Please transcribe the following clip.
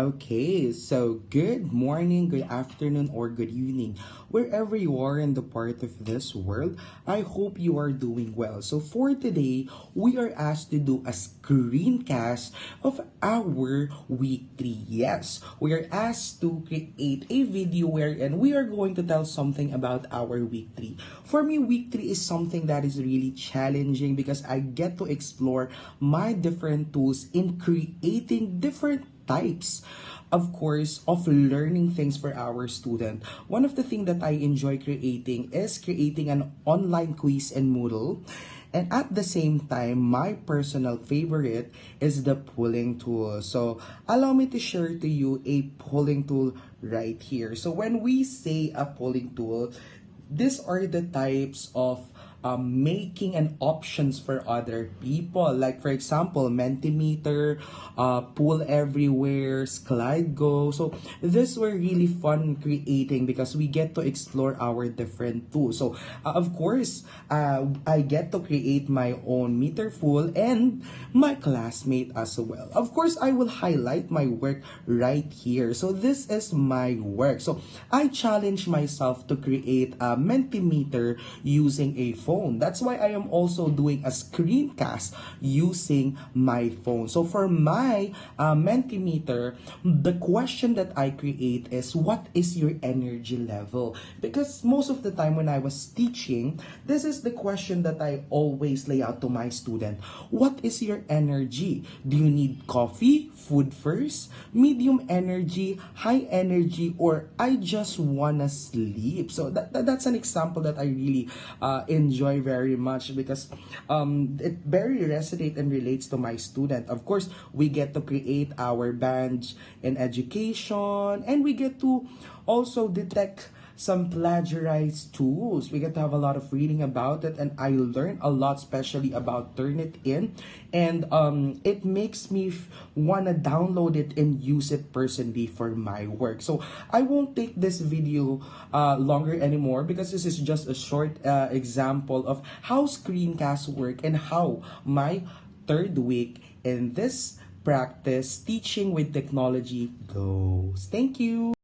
Okay, so good morning, good afternoon, or good evening. Wherever you are in the part of this world, I hope you are doing well. So for today, we are asked to do a screencast of our week 3. Yes, we are asked to create a video wherein we are going to tell something about our week 3. For me, week 3 is something that is really challenging because I get to explore my different tools in creating different types of course of learning things for our student. One of the things that I enjoy creating is creating an online quiz in Moodle, and at the same time my personal favorite is the polling tool. So allow me to share to you a polling tool right here. So when we say a polling tool, these are the types of making an options for other people. Like for example, Mentimeter, Pool Everywhere, Slide Go. So this were really fun creating because we get to explore our different tools. So of course, I get to create my own meter full and my classmate as well. Of course, I will highlight my work right here. So this is my work. So I challenge myself to create a Mentimeter using a phone. That's why I am also doing a screencast using my phone. So for my Mentimeter, the question that I create is, what is your energy level? Because most of the time when I was teaching, this is the question that I always lay out to my student. What is your energy? Do you need coffee, food first, medium energy, high energy, or I just wanna sleep? So that's an example that I really enjoy very much because it very resonate and relates to my student. Of course, we get to create our badge in education, and we get to also detect some plagiarized tools. We get to have a lot of reading about it, and I learned a lot, especially about Turnitin, and it makes me wanna download it and use it personally for my work. So I won't take this video longer anymore because this is just a short example of how screencasts work and how my third week in this practice teaching with technology goes. Thank you.